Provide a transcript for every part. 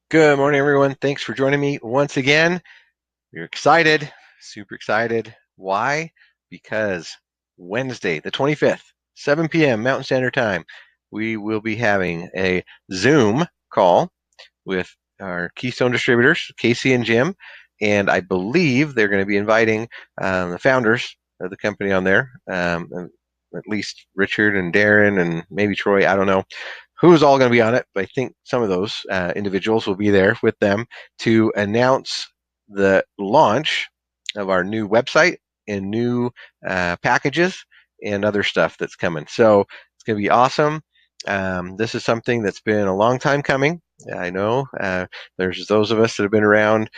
Good morning, everyone. Thanks for joining me once again. We're excited, super excited. Why? Because Wednesday, the 25th, 7 p.m. Mountain Standard Time, we will be having a Zoom call with our Keystone distributors, Casey and Jim, and I believe they're going to be inviting the founders of the company on there, at least Richard and Darren and maybe Troy. I don't know who's all going to be on it, but I think some of those individuals will be there with them to announce the launch of our new website and new packages and other stuff that's coming. So it's going to be awesome. This is something that's been a long time coming. I know there's those of us that have been around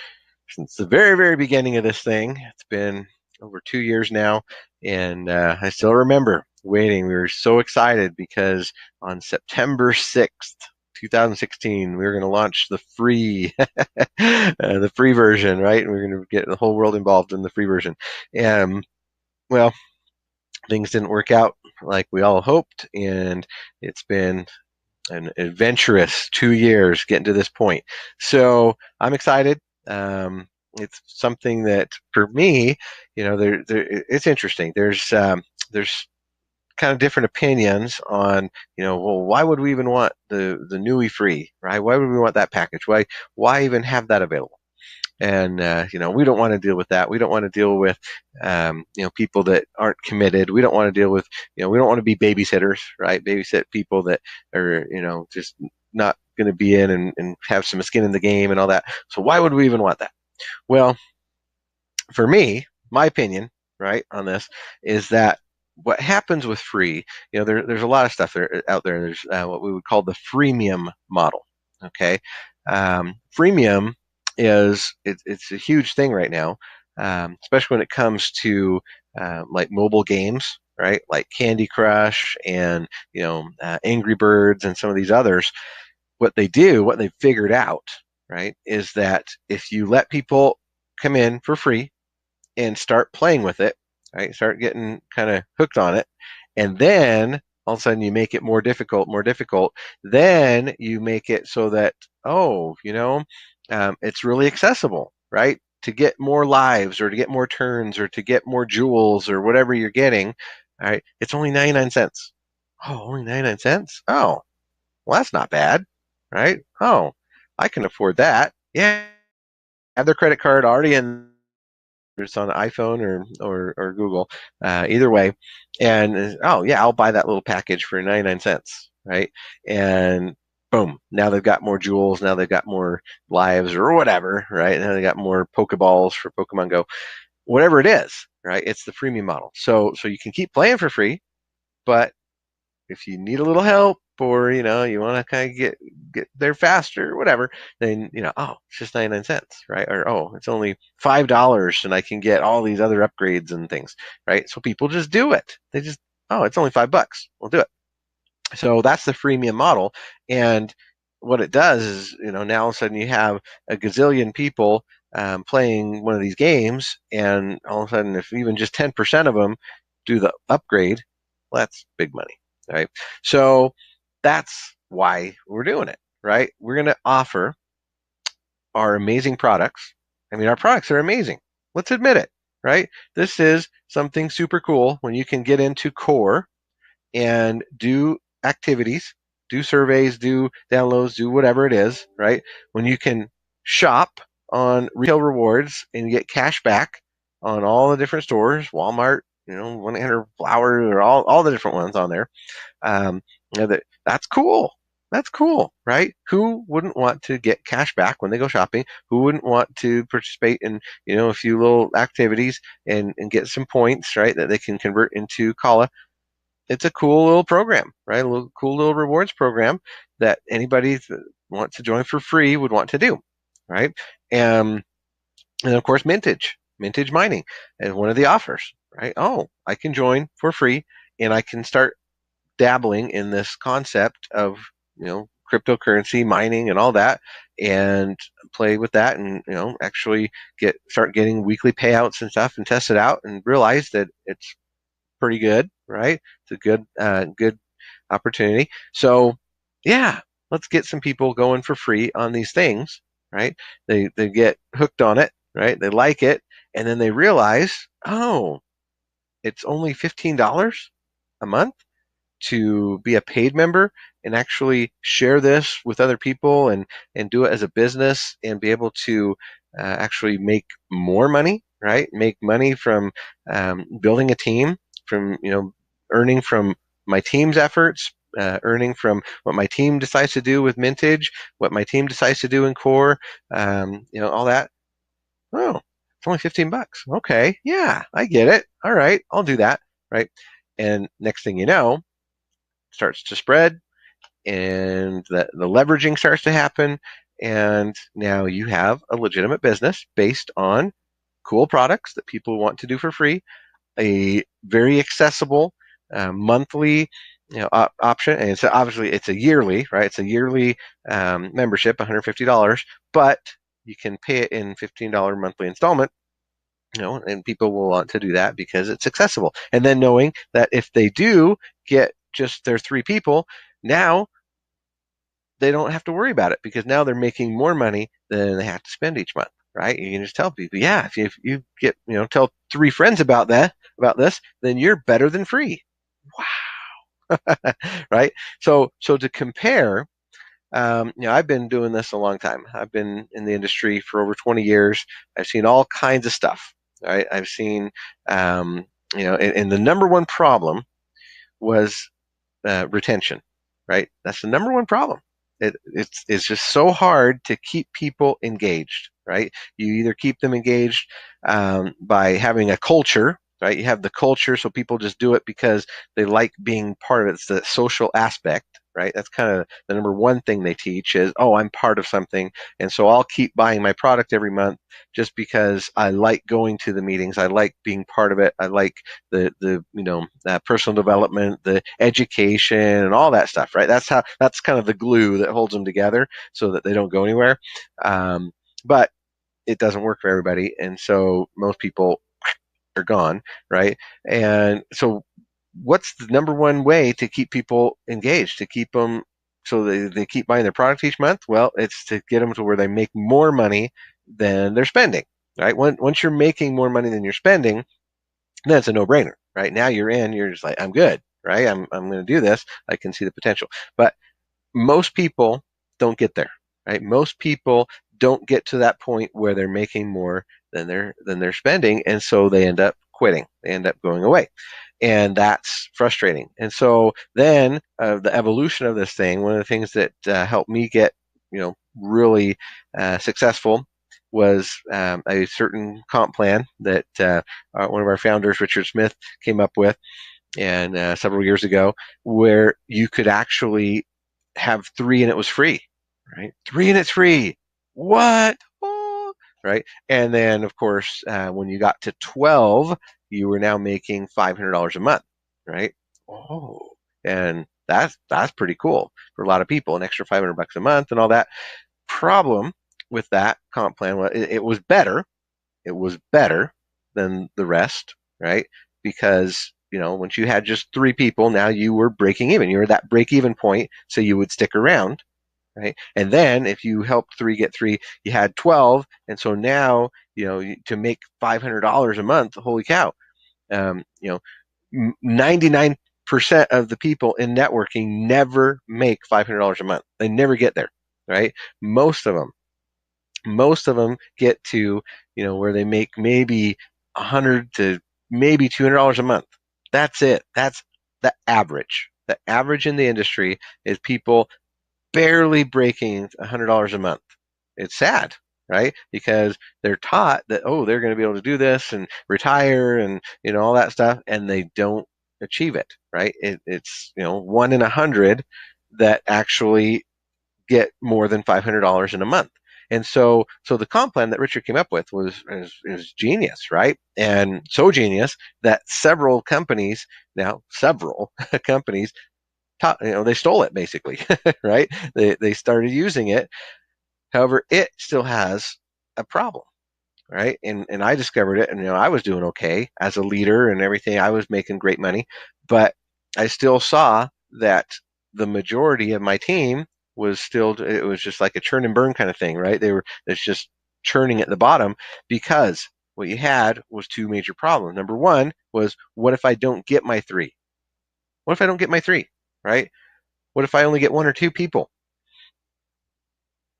since the very, very beginning of this thing. It's been over 2 years now, and I still remember waiting. We were so excited because on September 6th, 2016, we were going to launch the free, the free version, right? And we are going to get the whole world involved in the free version. And well, things didn't work out like we all hoped, and it's been an adventurous 2 years getting to this point. So I'm excited. It's something that for me, it's interesting. There's kind of different opinions on, well, why would we even want the Nui free, right? Why would we want that package? Why even have that available? And we don't want to deal with that. We don't want to deal with people that aren't committed. We don't want to deal with we don't want to be babysitters, right? Babysit people that are just not going to be in and have some skin in the game and all that. So why would we even want that? Well, for me, my opinion, right, on this is that what happens with free, there's a lot of stuff out there. There's what we would call the freemium model. Okay, freemium it's a huge thing right now, especially when it comes to like mobile games, right? Like Candy Crush and Angry Birds and some of these others. What they've figured out, right, is that if you let people come in for free and start playing with it, right? Start getting kind of hooked on it, and then all of a sudden you make it more difficult. Then you make it so that it's really accessible, right? To get more lives or to get more turns or to get more jewels or whatever you're getting, all right? It's only 99 cents. Oh, only 99 cents? Oh, well, that's not bad, right? Oh, I can afford that. Yeah, have their credit card already in it's on iPhone or Google, either way. And oh yeah, I'll buy that little package for 99 cents, right? And boom, now they've got more jewels, now they've got more lives or whatever, right? Now they got more Pokeballs for Pokemon Go, whatever it is, right? It's the freemium model. So you can keep playing for free, but if you need a little help or you want to kind of get there faster or whatever, then oh, it's just 99 cents, right? Or oh, it's only $5 and I can get all these other upgrades and things, right? So people just do it. They just, oh, it's only $5, we'll do it. So that's the freemium model. And what it does is now all of a sudden you have a gazillion people playing one of these games, and all of a sudden if even just 10% of them do the upgrade, well, that's big money, right? So that's why we're doing it, right? We're going to offer our amazing products. I mean, our products are amazing. Let's admit it, right? This is something super cool when you can get into core and do activities, do surveys, do downloads, do whatever it is, right? When you can shop on retail rewards and get cash back on all the different stores, Walmart, 1-800-Flowers, or all the different ones on there. That's cool. That's cool, right? Who wouldn't want to get cash back when they go shopping? Who wouldn't want to participate in, a few little activities and get some points, right, that they can convert into Kala? It's a cool little program, right? Cool little rewards program that anybody that wants to join for free would want to do, right? And of course, Mintage Mining is one of the offers, right? Oh, I can join for free and I can start dabbling in this concept of cryptocurrency mining and all that, and play with that, and actually start getting weekly payouts and stuff, and test it out and realize that it's pretty good, right? It's a good opportunity. So yeah, let's get some people going for free on these things, right? They get hooked on it, right? They like it, and then they realize, oh, it's only $15 a month to be a paid member and actually share this with other people and do it as a business and be able to actually make more money, right? Make money from building a team, from earning from my team's efforts, earning from what my team decides to do with Mintage, what my team decides to do in Core, all that. Oh, it's only $15. Okay, yeah, I get it. All right, I'll do that, right? And next thing you know, starts to spread and the leveraging starts to happen. And now you have a legitimate business based on cool products that people want to do for free, a very accessible monthly option. And it's obviously it's a yearly, right? It's a yearly membership, $150, but you can pay it in $15 monthly installment. And people will want to do that because it's accessible. And then knowing that if they do get just their 3 people, now they don't have to worry about it because now they're making more money than they have to spend each month, right? You can just tell people, yeah, if you get, tell 3 friends about this, then you're better than free. Wow. Right? So to compare, I've been doing this a long time. I've been in the industry for over 20 years. I've seen all kinds of stuff, right? I've seen, and the number one problem was retention, right? That's the number one problem. It's just so hard to keep people engaged, right? You either keep them engaged by having a culture, right? You have the culture, so people just do it because they like being part of it. It's the social aspect, right? That's kind of the number one thing they teach is, oh, I'm part of something, and so I'll keep buying my product every month just because I like going to the meetings. I like being part of it. I like the personal development, the education, and all that stuff, right? That's kind of the glue that holds them together so that they don't go anywhere. But it doesn't work for everybody, and so most people are gone, right? And so what's the number one way to keep people engaged, to keep them so they keep buying their product each month? Well, it's to get them to where they make more money than they're spending, right? Once you're making more money than you're spending, then it's a no-brainer, right? Now you're just like, I'm good, right? I'm going to do this. I can see the potential. But most people don't get there, right? Most people don't get to that point where they're making more than they're spending, and so they end up quitting. They end up going away, and that's frustrating. And so then the evolution of this thing, one of the things that helped me get really successful was a certain comp plan that one of our founders, Richard Smith, came up with, and several years ago, where you could actually have 3 and it was free, right? 3 and it's free. What? Oh, right? And then, of course, when you got to 12, you were now making $500 a month, right? Oh, and that's pretty cool for a lot of people. An extra $500 a month and all that. Problem with that comp plan, well, it was better. It was better than the rest, right? Because once you had just 3 people, now you were breaking even. You were at that break even point, so you would stick around, right? And then if you helped 3 get 3, you had 12, and so now to make $500 a month, holy cow! 99% of the people in networking never make $500 a month. They never get there, right? Most of them get to where they make maybe $100 to maybe $200 a month. That's it. That's the average. The average in the industry is people barely breaking $100 a month. It's sad, right? Because they're taught that, oh, they're going to be able to do this and retire and all that stuff, and they don't achieve it, right? It's 1 in 100 that actually get more than $500 in a month. And so the comp plan that Richard came up with was genius, right? And so genius that several companies they stole it basically, right? They started using it. However, it still has a problem, right? And I discovered it, and I was doing okay as a leader and everything. I was making great money, but I still saw that the majority of my team was still, it was just like a churn and burn kind of thing, right? It's just churning at the bottom, because what you had was two major problems. Number one was, what if I don't get my 3? What if I don't get my 3, right? What if I only get 1 or 2 people?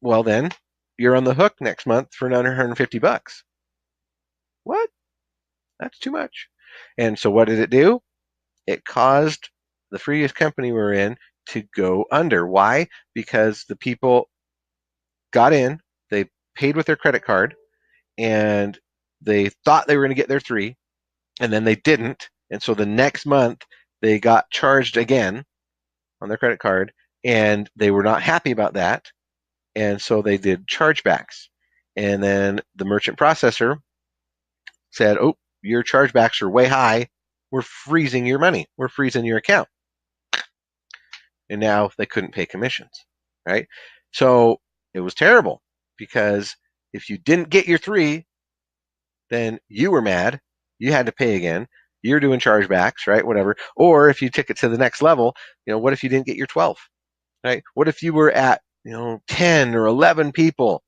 Well, then you're on the hook next month for another $150. What? That's too much. And so what did it do? It caused the previous company we're in to go under. Why? Because the people got in, they paid with their credit card, and they thought they were going to get their 3, and then they didn't. And so the next month they got charged again on their credit card, and they were not happy about that. And so they did chargebacks. And then the merchant processor said, oh, your chargebacks are way high. We're freezing your money. We're freezing your account. And now they couldn't pay commissions, right? So it was terrible, because if you didn't get your 3, then you were mad. You had to pay again. You're doing chargebacks, right? Whatever. Or if you took it to the next level, what if you didn't get your 12, right? What if you were at, 10 or 11 people,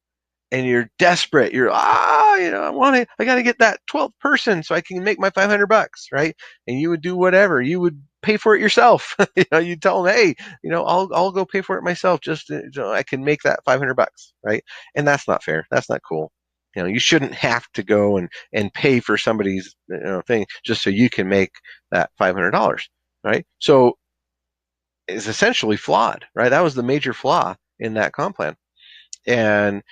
and you're desperate? You're, I got to get that 12th person so I can make my $500, right? And you would do whatever. You would pay for it yourself. You tell them, hey, I'll go pay for it myself, just so I can make that $500, right? And that's not fair. That's not cool. You shouldn't have to go and pay for somebody's thing just so you can make that $500, right? So it's essentially flawed, right? That was the major flaw in that comp plan, and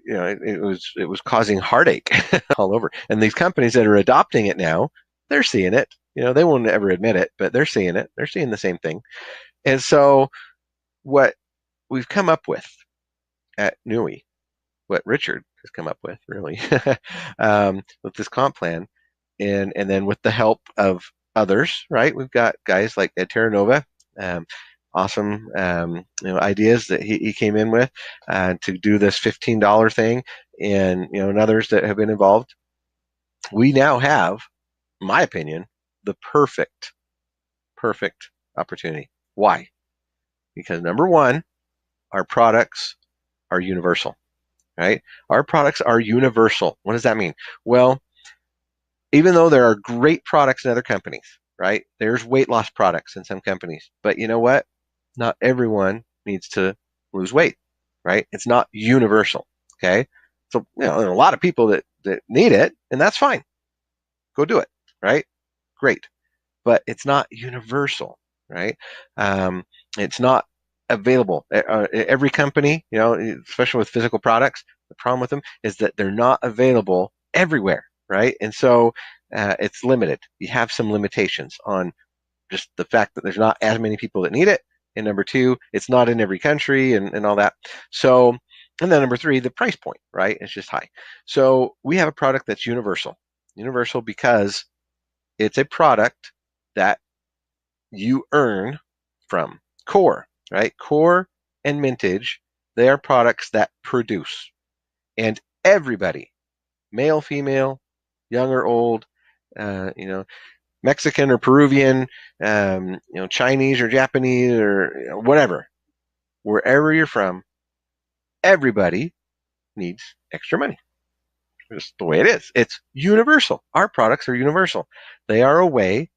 it was causing heartache all over. And these companies that are adopting it now, they're seeing it. They won't ever admit it, but they're seeing it. They're seeing the same thing. And so what we've come up with at Nui, what Richard has come up with, really, with this comp plan, and then with the help of others, right? We've got guys like Ed Terranova, awesome ideas that he came in with to do this $15 thing, and and others that have been involved. We now have, in my opinion, the perfect opportunity. Why? Because number one, our products are universal, right? Our products are universal. What does that mean? Well, even though there are great products in other companies, right? There's weight loss products in some companies, but you know what? Not everyone needs to lose weight, right? It's not universal, okay? So, there are a lot of people that need it, and that's fine. Go do it, right? Great. But it's not universal, right? It's not available. Every company, especially with physical products, the problem with them is that they're not available everywhere, right? And so it's limited. You have some limitations on just the fact that there's not as many people that need it. And number two, it's not in every country and all that. So, and then number three, the price point, right? It's just high. So we have a product that's universal. Universal because it's a product that you earn from. Core, right? Core and Mintage, they are products that produce. And everybody, male, female, young or old, Mexican or Peruvian, Chinese or Japanese or whatever, wherever you're from, everybody needs extra money. Just the way it is. It's universal. Our products are universal. They are a way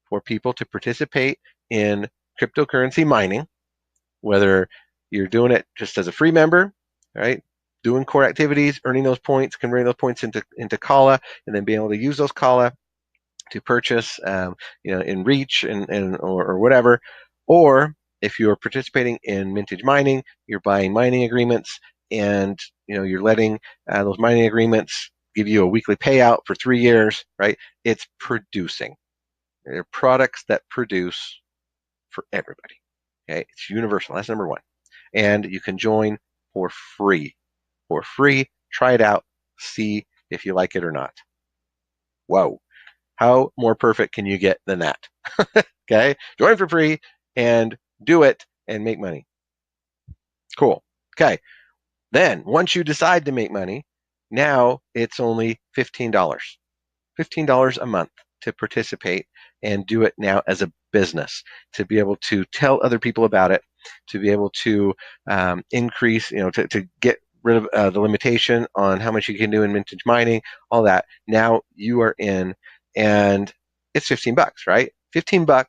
for people to participate in cryptocurrency mining, whether you're doing it just as a free member, right? Doing core activities, earning those points, converting those points into Kala, and then being able to use those Kala to purchase, in Reach or whatever. Or if you're participating in Mintage Mining, you're buying mining agreements, and you're letting those mining agreements give you a weekly payout for 3 years, right? It's producing. They're products that produce for everybody. Okay, it's universal. That's number one. And you can join for free. For free. Try it out. See if you like it or not. Whoa. How more perfect can you get than that? Okay, join for free and do it and make money. Cool. Okay, then once you decide to make money, now it's only $15. $15 a month to participate and do it now as a business, to be able to tell other people about it, to be able to increase, to get rid of the limitation on how much you can do in Mintage Mining, all that. Now you are in, and it's $15, right? $15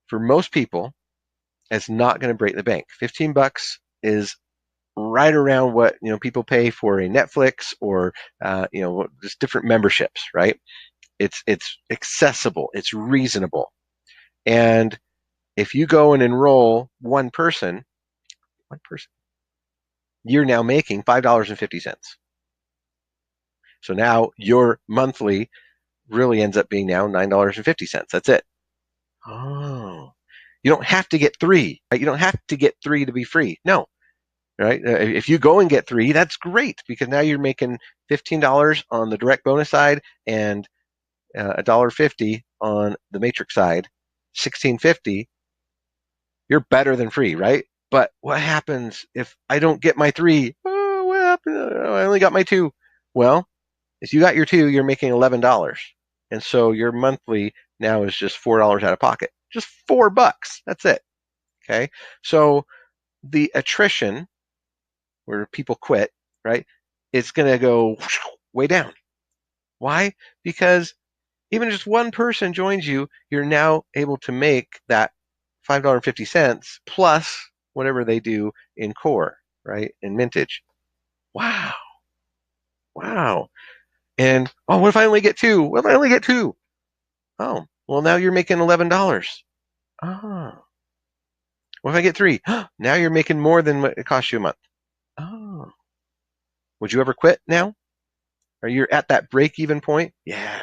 for most people is not going to break the bank. $15 is right around what people pay for a Netflix or just different memberships, right? It's accessible, it's reasonable, and if you go and enroll one person, you're now making $5.50. So now your monthly really ends up being now $9.50. That's it. Oh, you don't have to get three, right? You don't have to get three to be free. No, right? If you go and get three, that's great, because now you're making $15 on the direct bonus side and $1.50 on the matrix side, $16.50. You're better than free, right? But what happens if I don't get my three? Oh, what happened? I only got my two. Well, if you got your two, you're making $11. And so your monthly now is just $4 out of pocket. Just $4. That's it. Okay. So the attrition, where people quit, right, it's going to go way down. Why? Because even just one person joins you, you're now able to make that $5.50 plus whatever they do in core, right, in Mintage. Wow. Wow. And, oh, what if I only get two? What if I only get two? Oh, well, now you're making $11. Oh. What if I get three? Now you're making more than what it costs you a month. Oh. Would you ever quit now? Are you at that break-even point? Yeah.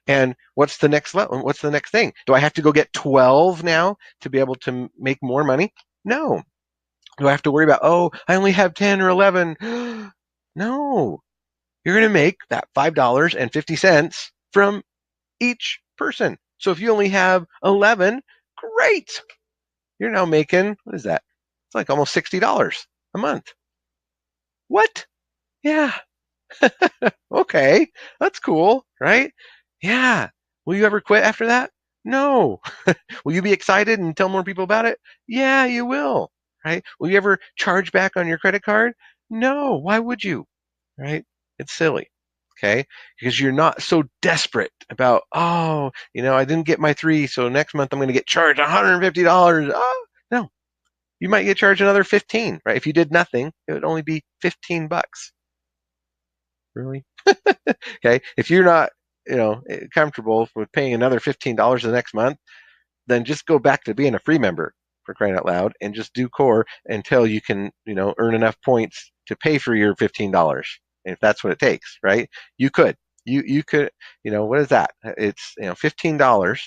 And what's the next level? What's the next thing? Do I have to go get 12 now to be able to make more money? No. Do I have to worry about, oh, I only have 10 or 11? No. You're going to make that $5.50 from each person. So if you only have 11, great. You're now making, what is that? It's like almost $60 a month. What? Yeah. Okay. That's cool, right? Yeah. Will you ever quit after that? No. Will you be excited and tell more people about it? Yeah, you will. Right? Will you ever charge back on your credit card? No. Why would you? Right? It's silly. Okay? Because you're not so desperate about, oh, I didn't get my three, so next month I'm going to get charged $150. Oh, no. You might get charged another 15, right? If you did nothing, it would only be $15. Really? Okay. If you're not, comfortable with paying another $15 the next month, then just go back to being a free member, for crying out loud, and just do core until you can, earn enough points to pay for your $15. And if that's what it takes, right? You could. You could, what is that? It's $15.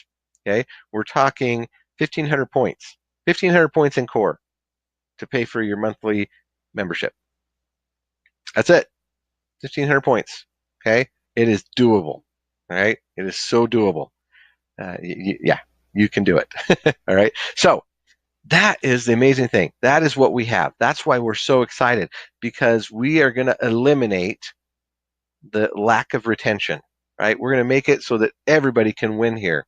Okay. We're talking 1,500 points. 1,500 points in core to pay for your monthly membership. That's it. 1,500 points. Okay. It is doable. All right. It is so doable. Yeah, you can do it. All right. So that is the amazing thing. That is what we have. That's why we're so excited, because we are going to eliminate the lack of retention, right? We're going to make it so that everybody can win here.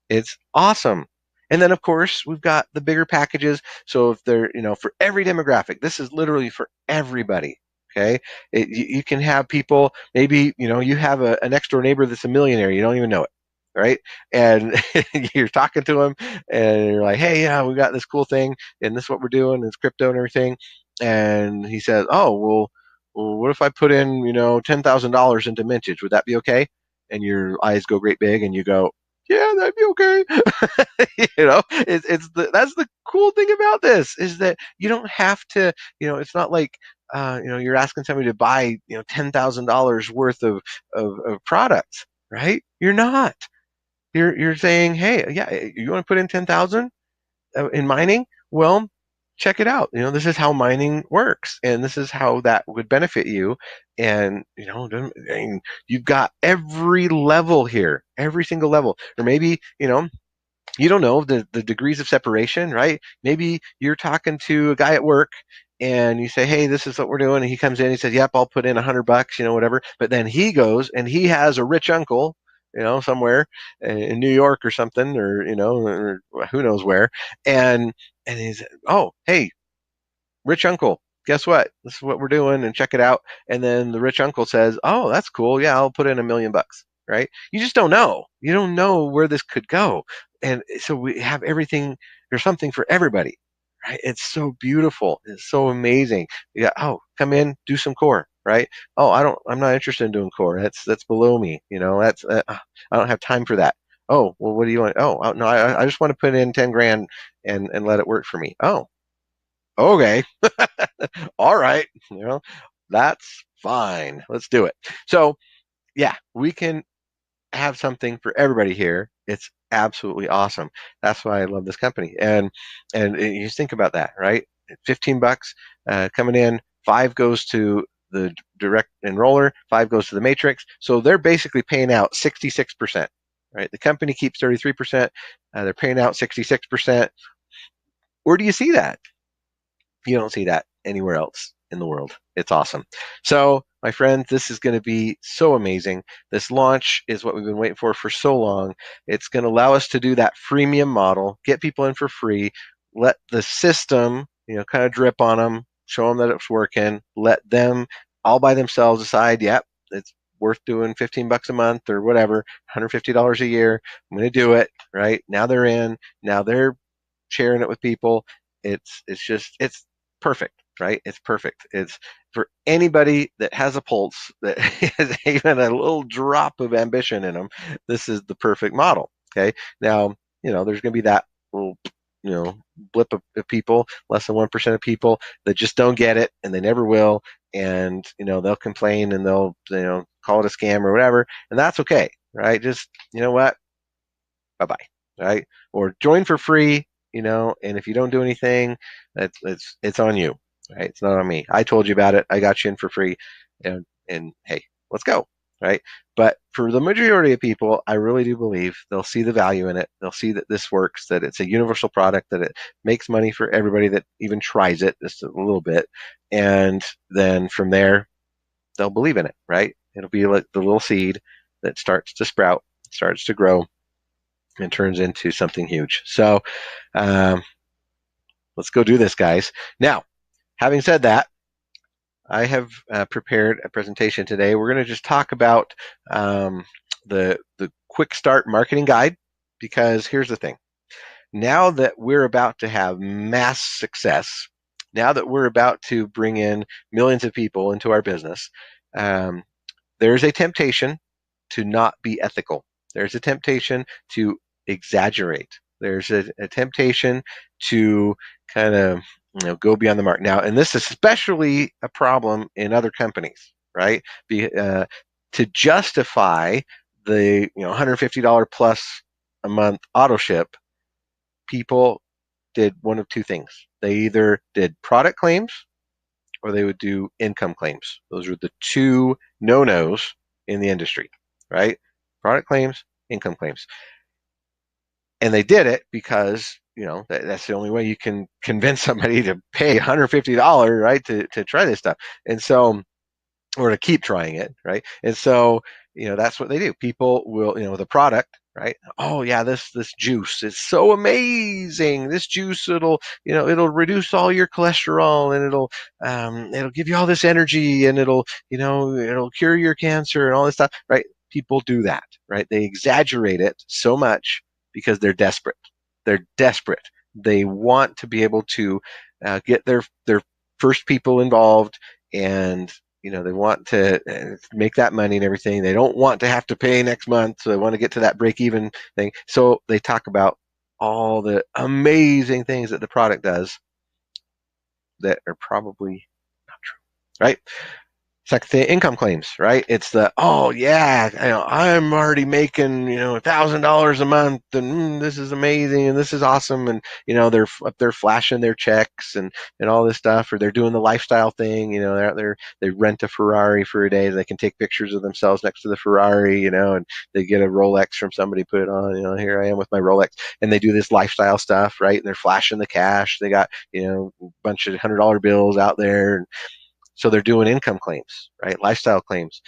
It's awesome. And then, of course, we've got the bigger packages. So if they're, for every demographic, this is literally for everybody. Okay. You can have people, maybe, you have a next door neighbor that's a millionaire. You don't even know it. Right. And you're talking to him and you're like, hey, yeah, we got this cool thing and this is what we're doing. It's crypto and everything. And he says, oh, well, what if I put in, $10,000 into Mintage? Would that be okay? And your eyes go great big and you go, yeah, that'd be okay. That's the cool thing about this, is that you don't have to, it's not like, you're asking somebody to buy, $10,000 worth of products, right? You're not. You're saying, hey, yeah, you want to put in 10,000 in mining? Well, check it out. This is how mining works, and this is how that would benefit you. And you've got every level here, every single level. Or maybe you don't know the degrees of separation, right? Maybe you're talking to a guy at work and you say, hey, this is what we're doing. And he comes in, he says, yep, I'll put in $100, whatever. But then he goes and he has a rich uncle somewhere in New York or something, or or who knows where, and he's, oh, hey, rich uncle, guess what? This is what we're doing, and check it out. And then the rich uncle says, oh, that's cool. Yeah, I'll put in $1,000,000, right? You just don't know. You don't know where this could go. And so we have everything. There's something for everybody, right? It's so beautiful. It's so amazing. Yeah. Oh, come in, do some core, right? Oh, I'm not interested in doing core. That's below me. I don't have time for that. Oh, well, what do you want? Oh, no, I just want to put in 10 grand and let it work for me. Oh, okay. All right, that's fine. Let's do it. So, yeah, we can have something for everybody here. It's absolutely awesome. That's why I love this company. And you just think about that, right? $15 coming in, 5 goes to the direct enroller, 5 goes to the matrix. So they're basically paying out 66%, right? The company keeps 33%. They're paying out 66%. Where do you see that? You don't see that anywhere else in the world. It's awesome. So, my friends, this is going to be so amazing. This launch is what we've been waiting for so long. It's going to allow us to do that freemium model, get people in for free, let the system, kind of drip on them, show them that it's working, let them all by themselves decide, yep, it's worth doing $15 a month or whatever, $150 a year. I'm going to do it, right? Now they're in. Now they're sharing it with people. It's perfect, right? It's perfect. It's for anybody that has a pulse, that has even a little drop of ambition in them. This is the perfect model. Okay. Now, there's going to be that little, blip of people, less than 1% of people that just don't get it, and they never will. And, they'll complain, and they'll, call it a scam or whatever. And that's okay, right? Just, what? Bye-bye, right? Or join for free, and if you don't do anything, it's on you, right? It's not on me. I told you about it. I got you in for free, and hey, let's go, right? But for the majority of people, I really do believe they'll see the value in it. They'll see that this works, that it's a universal product, that it makes money for everybody that even tries it just a little bit, and then from there, they'll believe in it, right? It'll be like the little seed that starts to sprout, starts to grow, and turns into something huge. So let's go do this, guys. Now, having said that, I have prepared a presentation today. We're going to just talk about the quick start marketing guide, because here's the thing. Now that we're about to have mass success, now that we're about to bring in millions of people into our business, there's a temptation to not be ethical. There's a temptation to exaggerate. There's a temptation to kind of go beyond the mark. Now, and this is especially a problem in other companies, right? To justify the $150 plus a month auto ship, people did one of two things. They either did product claims or they would do income claims. Those are the two no-nos in the industry, right? Product claims, income claims. And they did it because, that's the only way you can convince somebody to pay $150, right, to try this stuff. And so, or to keep trying it, right? And so, that's what they do. People will, the product, right? Oh yeah, this juice is so amazing. This juice, it'll reduce all your cholesterol, and it'll give you all this energy, and it'll cure your cancer and all this stuff, right? People do that, right? They exaggerate it so much because they're desperate. They're desperate. They want to be able to get their first people involved, and they want to make that money and everything. They don't want to have to pay next month, so they want to get to that break-even thing. So they talk about all the amazing things that the product does that are probably not true, right? It's like the income claims, right? It's oh yeah, I'm already making $1,000 a month, and this is amazing, and this is awesome, and they're up there flashing their checks and all this stuff, or they're doing the lifestyle thing, they're out there, they rent a Ferrari for a day, they can take pictures of themselves next to the Ferrari, and they get a Rolex from somebody, put it on, here I am with my Rolex, and they do this lifestyle stuff, right? And they're flashing the cash, they got a bunch of $100 bills out there, and so they're doing income claims, right? Lifestyle claims,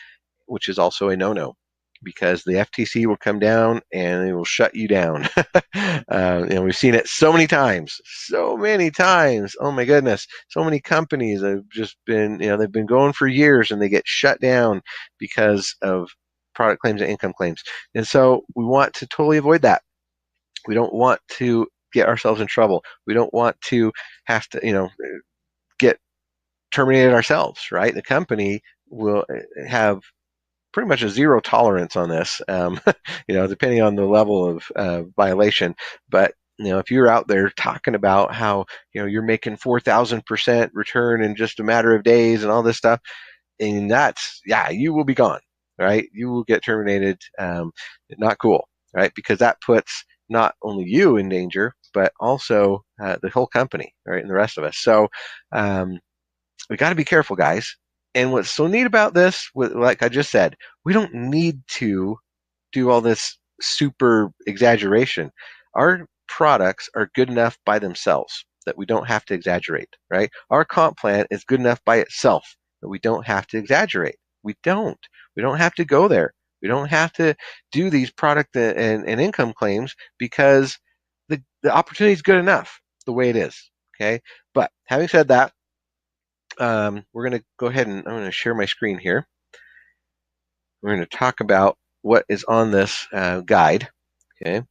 which is also a no-no. because the FTC will come down and they will shut you down. And we've seen it so many times. Oh my goodness. So many companies have just been, they've been going for years and they get shut down because of product claims and income claims. And so we want to totally avoid that. We don't want to get ourselves in trouble. We don't want to have to, get terminated ourselves, right? The company will have pretty much a zero tolerance on this, depending on the level of violation. But if you're out there talking about how you're making 4,000% return in just a matter of days and all this stuff, and you will be gone, right? You will get terminated. Not cool, right? Because that puts not only you in danger, but also the whole company, right, and the rest of us. So we got to be careful, guys. And what's so neat about this, like I just said, we don't need to do all this super exaggeration. Our products are good enough by themselves that we don't have to exaggerate, right? Our comp plan is good enough by itself that we don't have to exaggerate. We don't. We don't have to go there. We don't have to do these product and income claims because the opportunity is good enough the way it is, okay? But having said that, we're going to go ahead and I'm going to share my screen here. We're going to talk about what is on this guide. Okay,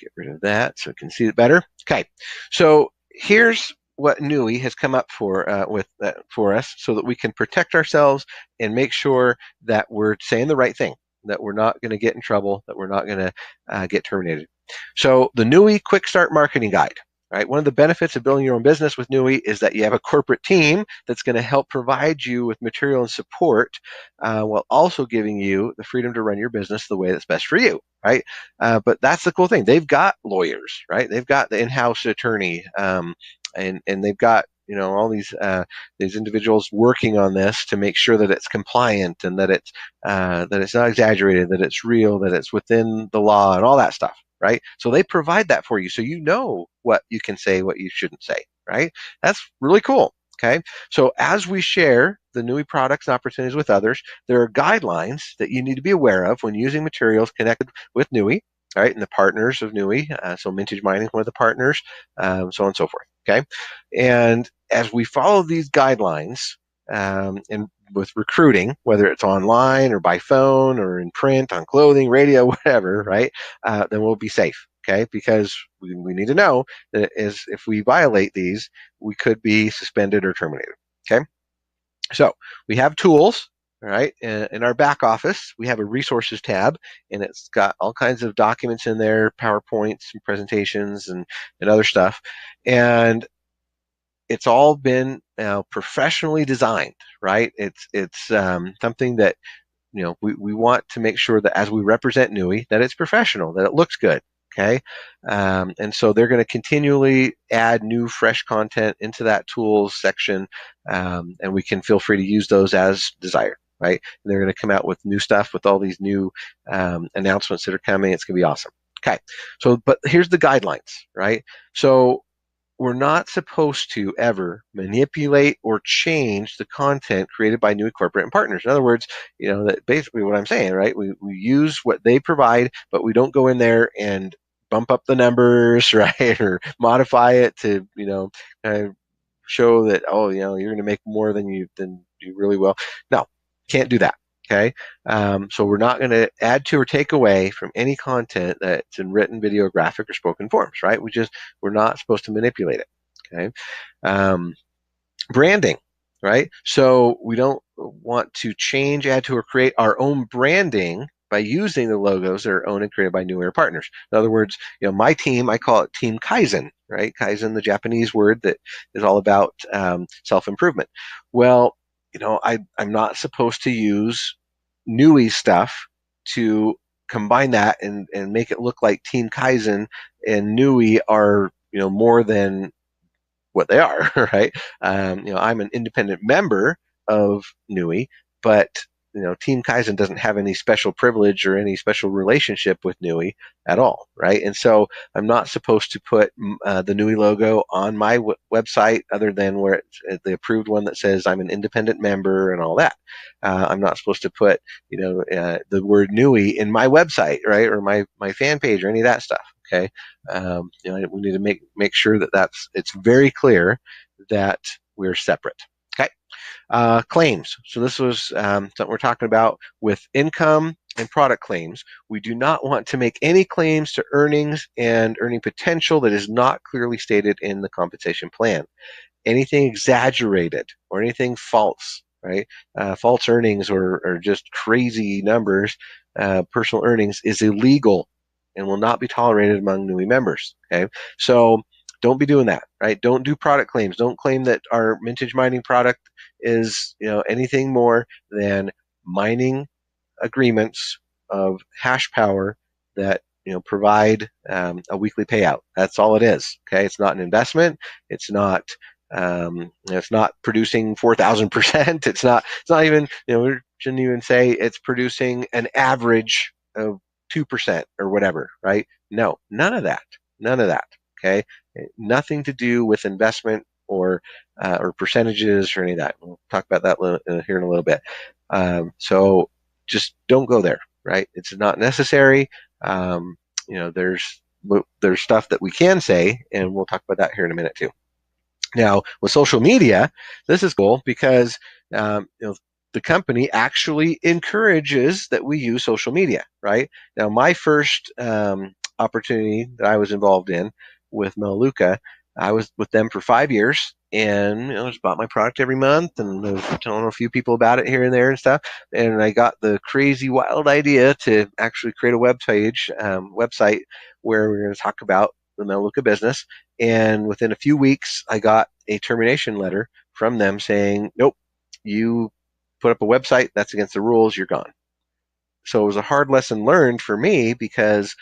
get rid of that so we can see it better. Okay, so here's what Nui has come up for us, so that we can protect ourselves and make sure that we're saying the right thing, that we're not going to get in trouble, that we're not going to get terminated. So the Nui Quick Start Marketing Guide. Right? One of the benefits of building your own business with Nui is that you have a corporate team that's going to help provide you with material and support while also giving you the freedom to run your business the way that's best for you, right? But that's the cool thing. They've got lawyers, right? They've got the in-house attorney, and they've got all these individuals working on this to make sure that it's compliant and that it's not exaggerated, that it's real, that it's within the law, and all that stuff. Right? So they provide that for you, so you know what you can say, what you shouldn't say, right? That's really cool, okay? So as we share the Nui products and opportunities with others, there are guidelines that you need to be aware of when using materials connected with Nui, right? And the partners of Nui, so Mintage Mining is one of the partners, so on and so forth, okay? And as we follow these guidelines, and with recruiting, whether it's online or by phone or in print, on clothing, radio, whatever, right? Then we'll be safe, okay? Because we need to know that if we violate these, we could be suspended or terminated, okay? So we have tools, right? In our back office, we have a resources tab, and it's got all kinds of documents in there, PowerPoints and presentations and other stuff. And it's all been professionally designed, right? It's something that we want to make sure that as we represent Nui, that it's professional, that it looks good. Okay, and so they're going to continually add new, fresh content into that tools section, and we can feel free to use those as desired. Right, and they're going to come out with new stuff with all these new announcements that are coming. It's going to be awesome. Okay, so but here's the guidelines, right? So we're not supposed to ever manipulate or change the content created by Nui corporate and partners. In other words, that basically what I'm saying, right? We use what they provide, but we don't go in there and bump up the numbers, right? Or modify it to, kind of show that, you're going to make more than you really will. No, can't do that. Okay, so we're not going to add to or take away from any content that's in written, video, graphic, or spoken forms, right? We're not supposed to manipulate it. Okay, branding, right? So we don't want to change, add to, or create our own branding by using the logos that are owned and created by Nui or partners. In other words, my team, I call it Team Kaizen, right? Kaizen, the Japanese word that is all about self-improvement. Well, I'm not supposed to use Nui stuff to combine that and make it look like Team Kaizen and Nui are more than what they are, right? I'm an independent member of Nui, but Team Kaizen doesn't have any special privilege or any special relationship with Nui at all, right? And so I'm not supposed to put the Nui logo on my website other than where it's the approved one that says I'm an independent member and all that. I'm not supposed to put, the word Nui in my website, right, or my fan page or any of that stuff. Okay, we need to make sure that it's very clear that we're separate. Okay. Claims. So this was something we're talking about with income and product claims. We do not want to make any claims to earnings and earning potential that is not clearly stated in the compensation plan. Anything exaggerated or anything false, right? False earnings or just crazy numbers, personal earnings is illegal and will not be tolerated among Nui members. Okay, so don't be doing that, right? Don't do product claims. Don't claim that our Mintage Mining product is anything more than mining agreements of hash power that provide a weekly payout. That's all it is. Okay, it's not an investment. It's not it's not producing 4,000%. It's not even we shouldn't even say it's producing an average of 2% or whatever, right? No, none of that. None of that. Okay, nothing to do with investment or percentages or any of that. We'll talk about that here in a little bit. So just don't go there, right? It's not necessary. There's stuff that we can say, and we'll talk about that here in a minute too. Now, with social media, this is cool because the company actually encourages that we use social media, right? Now, my first opportunity that I was involved in with Melaleuca, I was with them for 5 years, and I just bought my product every month, and I was telling a few people about it here and there and stuff. And I got the crazy, wild idea to actually create a website where we're going to talk about the Melaleuca business. And within a few weeks, I got a termination letter from them saying, "Nope, you put up a website that's against the rules. You're gone." So it was a hard lesson learned for me because,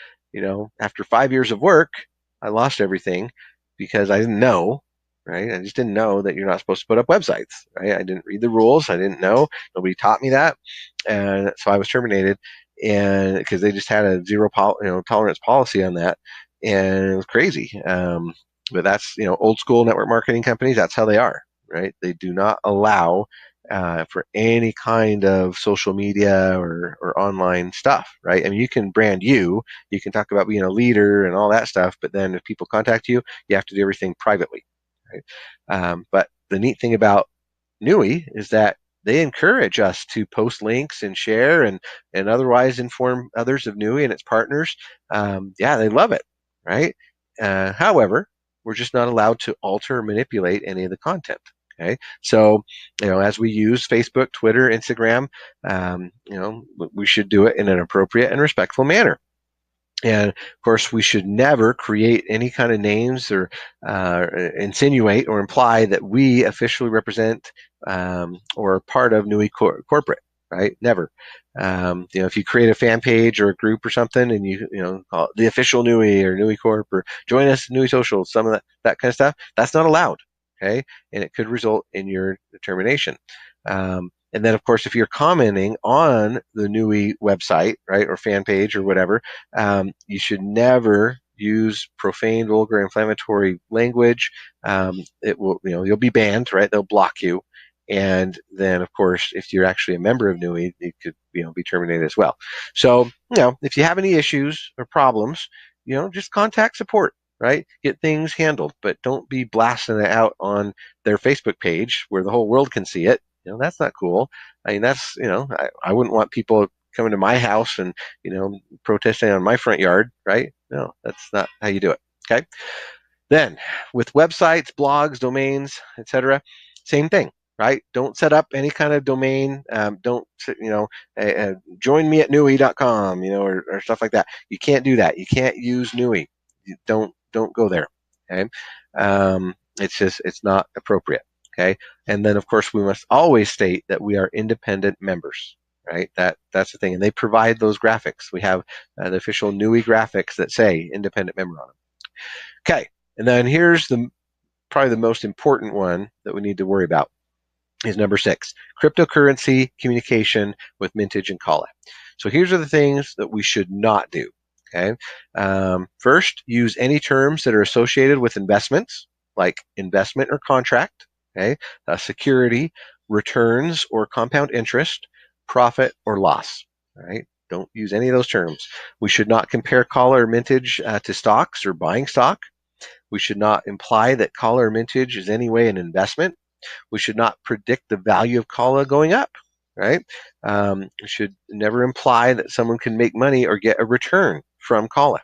after 5 years of work, I lost everything because I didn't know, right? I just didn't know that you're not supposed to put up websites, right? I didn't read the rules. I didn't know. Nobody taught me that. And so I was terminated, and because they just had a zero tolerance policy on that. And it was crazy. But that's, old school network marketing companies. That's how they are, right? They do not allow for any kind of social media or online stuff, right? I mean, you can brand you can talk about being a leader and all that stuff, but then if people contact you, you have to do everything privately, right? But the neat thing about Nui is that they encourage us to post links and share and otherwise inform others of Nui and its partners. Yeah, they love it, right? However, we're just not allowed to alter or manipulate any of the content. Okay, so as we use Facebook, Twitter, Instagram, we should do it in an appropriate and respectful manner. And of course, we should never create any kind of names or insinuate or imply that we officially represent or are part of Nui corporate. Right? Never. If you create a fan page or a group or something, and you call it the official Nui or Nui Corp or join us Nui Social, some of that kind of stuff, that's not allowed. Okay, and it could result in your termination. And then, of course, if you're commenting on the Nui website, right, or fan page or whatever, you should never use profane, vulgar, inflammatory language. It will, you'll be banned, right? They'll block you. And then, of course, if you're actually a member of Nui, you could, be terminated as well. So, if you have any issues or problems, just contact support, right? Get things handled, but don't be blasting it out on their Facebook page where the whole world can see it. That's not cool. I mean, that's, I wouldn't want people coming to my house and, protesting on my front yard, right? No, that's not how you do it. Okay. Then with websites, blogs, domains, etc., same thing, right? Don't set up any kind of domain. Don't, join me at nui.com, or stuff like that. You can't do that. You can't use Nui. You don't go there. Okay. It's not appropriate. Okay. And then, of course, we must always state that we are independent members, right? That's the thing. And they provide those graphics. We have the official Nui graphics that say independent member on them. Okay. And then here's probably the most important one that we need to worry about. is number 6, cryptocurrency communication with Mintage and Kala. So here's are the things that we should not do. Okay. First, use any terms that are associated with investments, like investment or contract, okay, security, returns or compound interest, profit or loss. All right. Don't use any of those terms. We should not compare Kala or Mintage to stocks or buying stock. We should not imply that Kala or Mintage is any way an investment. We should not predict the value of Kala going up, right? We should never imply that someone can make money or get a return from Kala.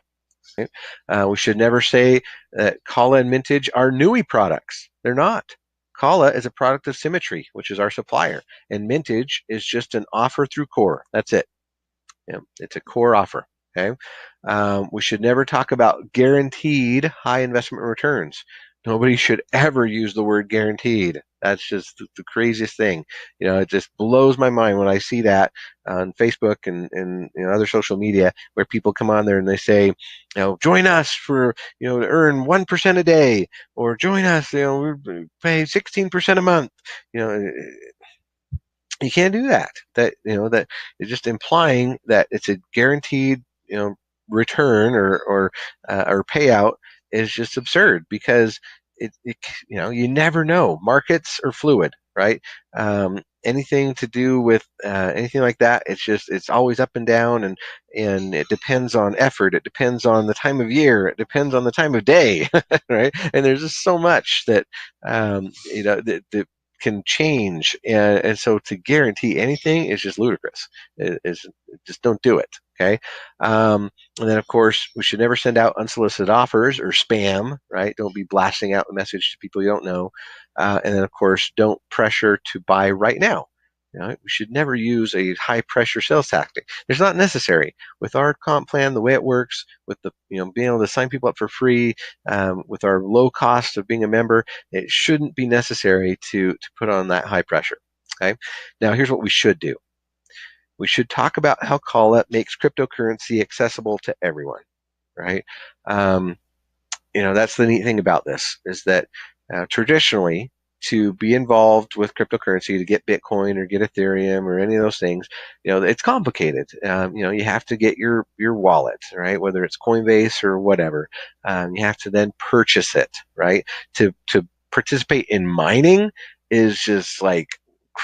Right? We should never say that Kala and Mintage are Nui products. They're not. Kala is a product of Symmetry, which is our supplier, and Mintage is just an offer through Core. That's it. Yeah, it's a core offer. Okay. We should never talk about guaranteed high investment returns. Nobody should ever use the word guaranteed. That's just the craziest thing. It just blows my mind when I see that on Facebook and other social media where people come on there and they say, join us for, to earn 1% a day, or join us, we pay 16% a month. You can't do that. That is just implying that it's a guaranteed, return or payout is just absurd, because you never know. Markets are fluid, right? Anything to do with anything like that, it's always up and down, and it depends on effort. It depends on the time of year. It depends on the time of day, right? And there's just so much that that can change, and so to guarantee anything is just ludicrous. Just don't do it. Okay. And then of course we should never send out unsolicited offers or spam, right? Don't be blasting out a message to people you don't know. And then of course don't pressure to buy right now. We should never use a high pressure sales tactic. It's not necessary. With our comp plan, the way it works, with the being able to sign people up for free, with our low cost of being a member, it shouldn't be necessary to put on that high pressure. Okay. Now here's what we should do. We should talk about how Kala makes cryptocurrency accessible to everyone, right? That's the neat thing about this, is that traditionally, to be involved with cryptocurrency, to get Bitcoin or get Ethereum or any of those things, it's complicated. You have to get your wallet, right? Whether it's Coinbase or whatever, you have to then purchase it, right? To participate in mining is just like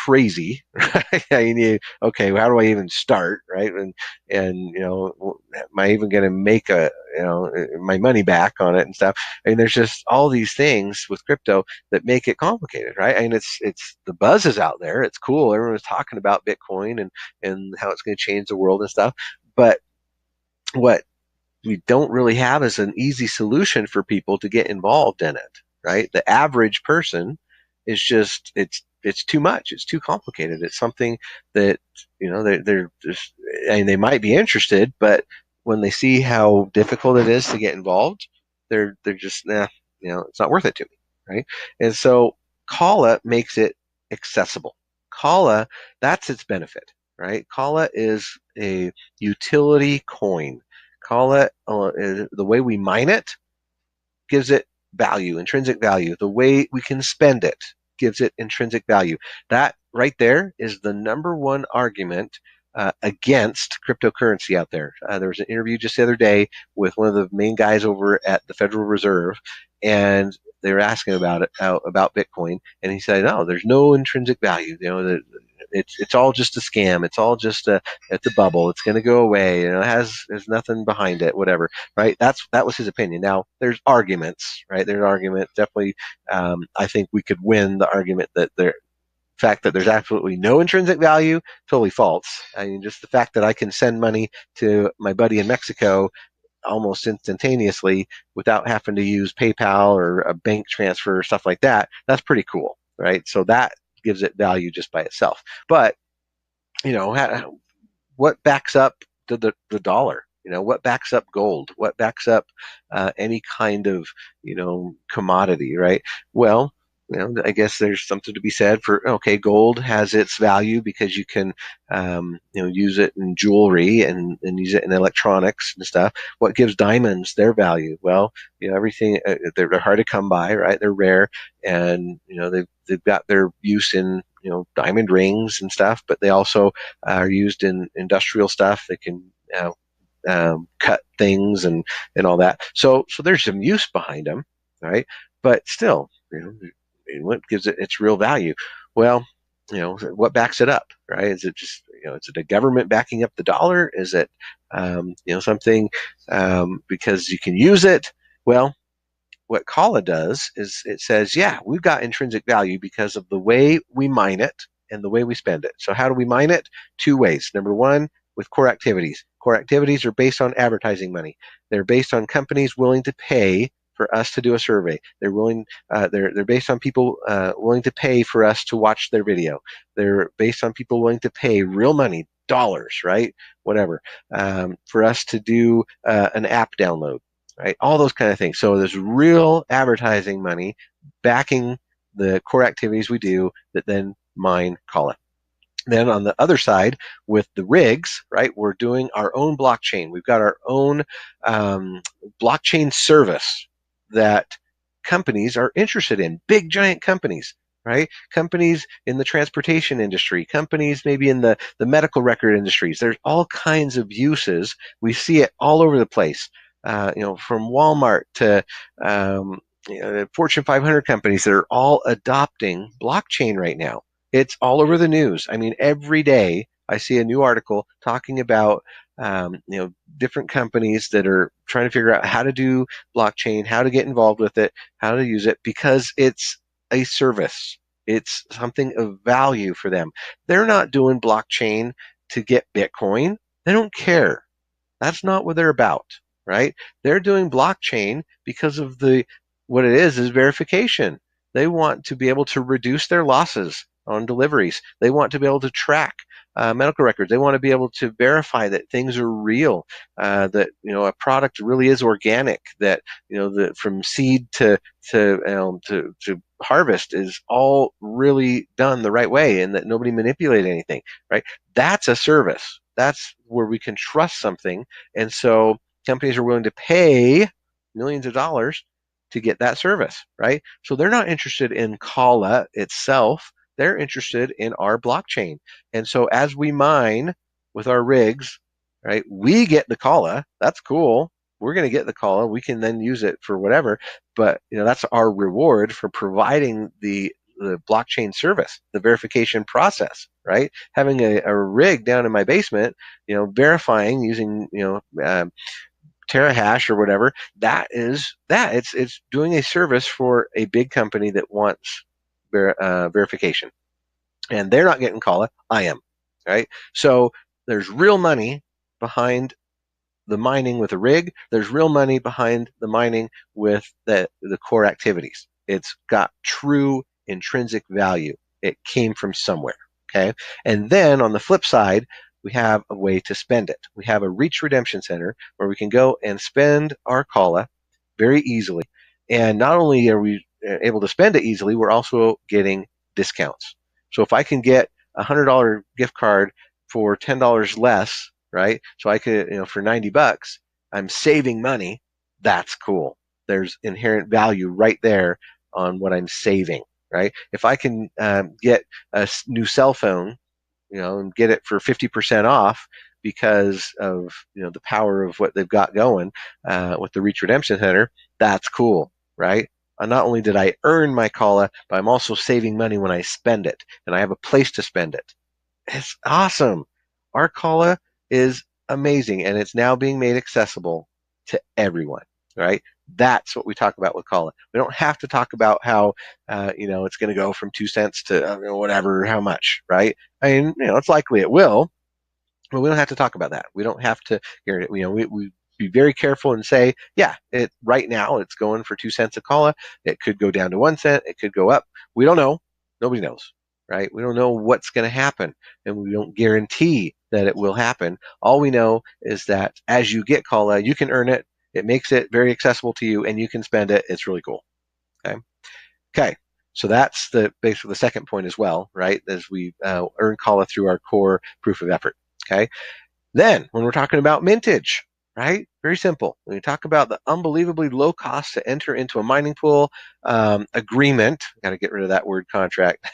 crazy, right? Okay, how do I even start, right? And am I even going to make my money back on it and stuff? I mean, there's just all these things with crypto that make it complicated, right? I mean, it's the buzz is out there. It's cool. Everyone's talking about Bitcoin and how it's going to change the world and stuff. But what we don't really have is an easy solution for people to get involved in it, right? The average person is just it's too much. It's too complicated. It's something that they're just, and they might be interested, but when they see how difficult it is to get involved, they're just it's not worth it to me, right? And so Kala makes it accessible. Kala, that's its benefit, right? Kala is a utility coin. Kala, the way we mine it gives it value, intrinsic value. The way we can spend it gives it intrinsic value. That right there is the number one argument against cryptocurrency out there. There was an interview just the other day with one of the main guys over at the Federal Reserve, and they were asking about Bitcoin, and he said, "No, there's no intrinsic value. It's all just a scam. It's all just it's a bubble. It's going to go away. There's nothing behind it. Whatever." Right? That was his opinion. Now there's arguments, right? There's arguments. Definitely, I think we could win the argument that the fact that there's absolutely no intrinsic value, totally false. I mean, just the fact that I can send money to my buddy in Mexico almost instantaneously without having to use PayPal or a bank transfer or stuff like that, that's pretty cool, right? So that gives it value just by itself. But what backs up the dollar? What backs up gold? What backs up any kind of commodity, right? Well, I guess there's something to be said for, okay, gold has its value because you can use it in jewelry and use it in electronics and stuff. What gives diamonds their value? Well, everything, they're hard to come by, right? They're rare, and they've got their use in diamond rings and stuff, but they also are used in industrial stuff. They can cut things and all that. So there's some use behind them, right? But still, what gives it its real value? Well, what backs it up, right? Is it just, is it a government backing up the dollar? Is it, something because you can use it? Well, what Kala does is it says, yeah, we've got intrinsic value because of the way we mine it and the way we spend it. So how do we mine it? Two ways. Number one, with core activities. Core activities are based on advertising money. They're based on companies willing to pay for us to do a survey. They're willing. They're based on people willing to pay for us to watch their video. They're based on people willing to pay real money, dollars, right? Whatever, for us to do an app download. Right, all those kind of things. So there's real advertising money backing the core activities we do that then mine Kala. Then on the other side, with the rigs, right, we're doing our own blockchain. We've got our own blockchain service that companies are interested in, big giant companies, right? Companies in the transportation industry, companies maybe in the medical record industries. There's all kinds of uses. We see it all over the place. From Walmart to Fortune 500 companies that are all adopting blockchain right now. It's all over the news. I mean, every day I see a new article talking about different companies that are trying to figure out how to do blockchain, how to get involved with it, how to use it, because it's a service. It's something of value for them. They're not doing blockchain to get Bitcoin. They don't care. That's not what they're about, right? They're doing blockchain because of what it is verification. They want to be able to reduce their losses on deliveries. They want to be able to track medical records. They want to be able to verify that things are real, that a product really is organic, that that from seed to harvest is all really done the right way, and that nobody manipulated anything. Right? That's a service. That's where we can trust something, and so companies are willing to pay millions of dollars to get that service. Right? So they're not interested in Kala itself. They're interested in our blockchain. And so as we mine with our rigs, right, we get the Kala. That's cool. We're going to get the Kala. We can then use it for whatever. But that's our reward for providing the blockchain service, the verification process, right? Having a rig down in my basement, verifying using, terahash or whatever, it's doing a service for a big company that wants verification, and they're not getting Kala. I am, right? So there's real money behind the mining with a rig. There's real money behind the mining with the core activities. It's got true intrinsic value. It came from somewhere, okay? And then on the flip side, we have a way to spend it. We have a Reach Redemption Center where we can go and spend our Kala very easily. And not only are we able to spend it easily, we're also getting discounts. So if I can get a $100 gift card for $10 less, right? So I could, for $90, I'm saving money. That's cool. There's inherent value right there on what I'm saving, right? If I can get a new cell phone, and get it for 50% off because of the power of what they've got going with the Reach Redemption Center, that's cool, right? Not only did I earn my Kala, but I'm also saving money when I spend it, and I have a place to spend it. It's awesome. Our Kala is amazing, and it's now being made accessible to everyone, right? That's what we talk about with Kala. We don't have to talk about how, it's going to go from 2 cents to whatever, how much, right? I mean, it's likely it will, but we don't have to talk about that. We don't have to, we be very careful and say, yeah, right now it's going for 2 cents a Kala. It could go down to 1 cent. It could go up. We don't know. Nobody knows, right? We don't know what's going to happen, and we don't guarantee that it will happen. All we know is that as you get Kala, you can earn it. It makes it very accessible to you, and you can spend it. It's really cool. Okay. So that's basically the second point as well, right? As we earn Kala through our core proof of effort. Okay. Then when we're talking about mintage, right? Very simple. When you talk about the unbelievably low cost to enter into a mining pool agreement, got to get rid of that word contract,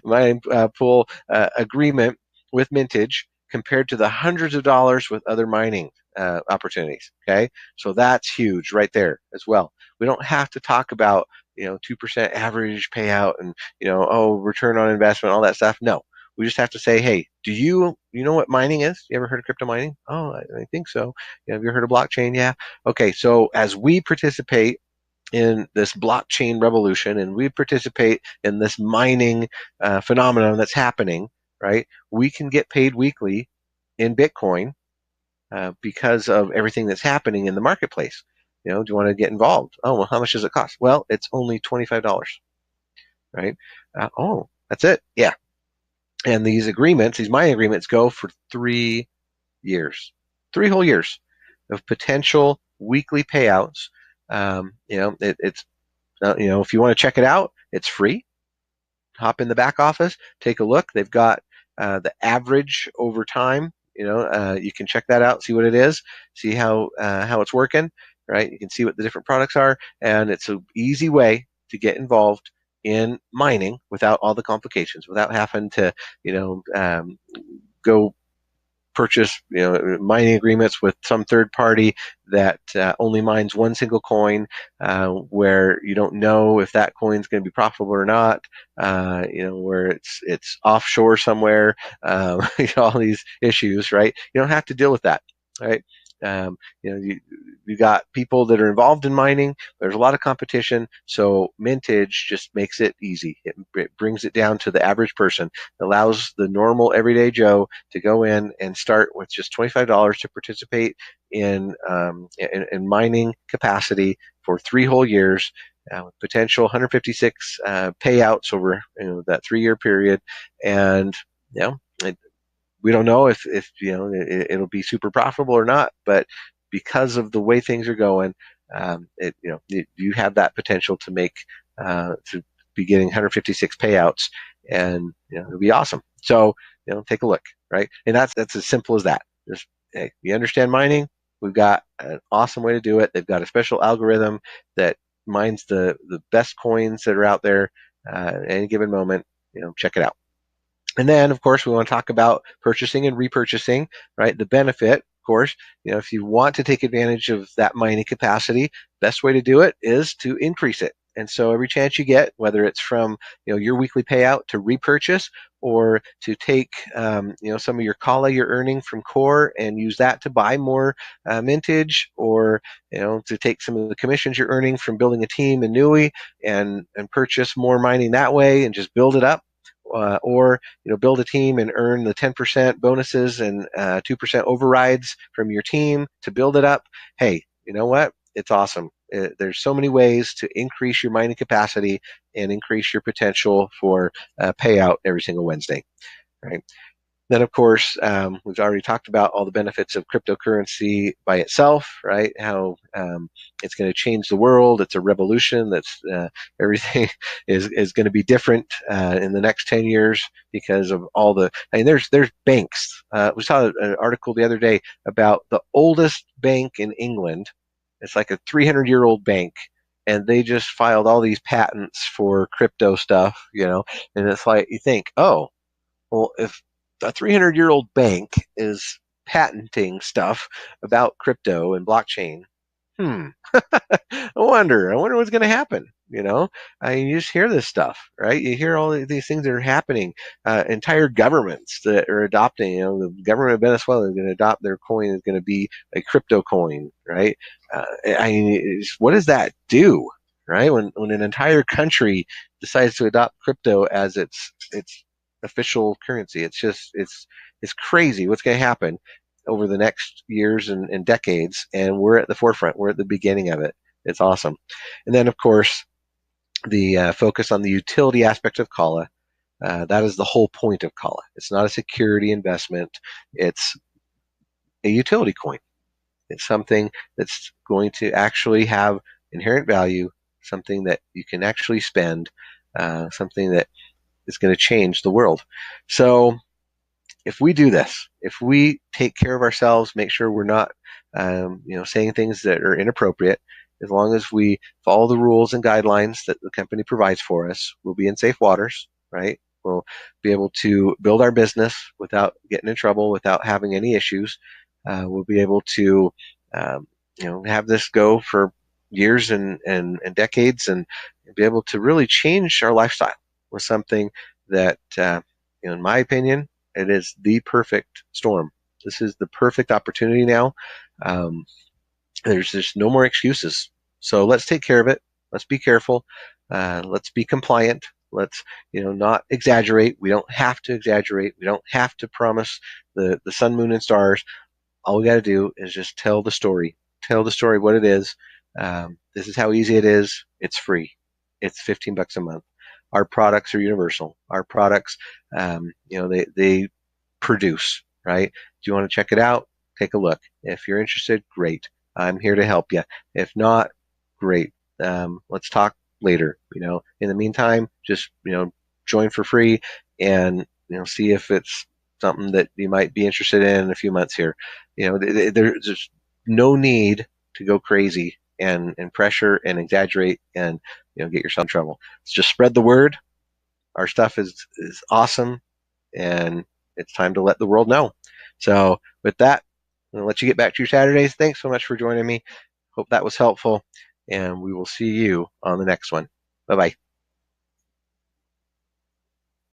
mining pool agreement with Mintage compared to the hundreds of dollars with other mining opportunities. Okay, so that's huge right there as well. We don't have to talk about 2% average payout and return on investment, all that stuff. No, we just have to say, hey, do you know what mining is? You ever heard of crypto mining? Oh, I think so. Have you heard of blockchain? Yeah. Okay, so as we participate in this blockchain revolution and we participate in this mining phenomenon that's happening, right? We can get paid weekly in Bitcoin because of everything that's happening in the marketplace. Do you want to get involved? Oh, well, how much does it cost? Well, it's only $25, right? Oh, that's it. Yeah. And these agreements, these mining agreements, go for 3 years, 3 whole years of potential weekly payouts. It's if you want to check it out, it's free. Hop in the back office, take a look. They've got the average over time. You can check that out, see what it is, see how it's working. Right, you can see what the different products are, and it's an easy way to get involved in mining without all the complications, without having to go purchase mining agreements with some third party that only mines one single coin, where you don't know if that coin's going to be profitable or not, where it's offshore somewhere, all these issues, right? You don't have to deal with that, right? You got people that are involved in mining. There's a lot of competition, so Mintage just makes it easy. It brings it down to the average person. It allows the normal everyday Joe to go in and start with just $25 to participate in mining capacity for 3 whole years, with potential 156 payouts over that 3-year period, and we don't know if it'll be super profitable or not, but because of the way things are going, you have that potential to make to be getting 156 payouts, and it'll be awesome. So take a look, right? And that's as simple as that. Just, hey, you understand mining? We've got an awesome way to do it. They've got a special algorithm that mines the best coins that are out there at any given moment. Check it out. And then, of course, we want to talk about purchasing and repurchasing, right? The benefit, of course, if you want to take advantage of that mining capacity, best way to do it is to increase it. And so every chance you get, whether it's from your weekly payout to repurchase, or to take some of your kala you're earning from core and use that to buy more mintage, or to take some of the commissions you're earning from building a team in Nui and purchase more mining that way and just build it up. Or build a team and earn the 10% bonuses and 2% overrides from your team to build it up. Hey, you know what? It's awesome. There's so many ways to increase your mining capacity and increase your potential for payout every single Wednesday, right? Then, of course, we've already talked about all the benefits of cryptocurrency by itself, right? How it's going to change the world. It's a revolution. That's everything is going to be different in the next 10 years because of all the. I mean, there's banks. We saw an article the other day about the oldest bank in England. It's like a 300-year-old bank, and they just filed all these patents for crypto stuff, and it's like you think, oh, well, if a 300-year-old bank is patenting stuff about crypto and blockchain, I wonder what's going to happen. You just hear this stuff, right? You hear all these things that are happening. Entire governments that are adopting, the government of Venezuela is going to adopt their coin is going to be a crypto coin, right? What does that do, right? When an entire country decides to adopt crypto as its official currency, it's crazy what's going to happen over the next years and decades, and we're at the forefront. We're at the beginning of it. It's awesome. And then, of course, the focus on the utility aspect of Kala. That is the whole point of Kala. It's not a security investment. It's a utility coin. It's something that's going to actually have inherent value, something that you can actually spend, something that is going to change the world. So if we do this, if we take care of ourselves, make sure we're not saying things that are inappropriate. As long as we follow the rules and guidelines that the company provides for us, we'll be in safe waters, right? We'll be able to build our business without getting in trouble, without having any issues. We'll be able to, have this go for years and decades, and be able to really change our lifestyle with something that, in my opinion, it is the perfect storm. This is the perfect opportunity now. Um, there's just no more excuses. So let's take care of it. Let's be careful. Let's be compliant. Let's, not exaggerate. We don't have to exaggerate. We don't have to promise the sun, moon, and stars. All we got to do is just tell the story. Tell the story what it is. This is how easy it is. It's free. It's $15 a month. Our products are universal. Our products, they produce, right? Do you want to check it out? Take a look. If you're interested, great. I'm here to help you. If not, great. Let's talk later. In the meantime, just, join for free and, see if it's something that you might be interested in a few months here. There's no need to go crazy and pressure and exaggerate and, get yourself in trouble. Let's just spread the word. Our stuff is awesome, and it's time to let the world know. So with that, I'm going to let you get back to your Saturdays. Thanks so much for joining me. Hope that was helpful, and we will see you on the next one. Bye-bye.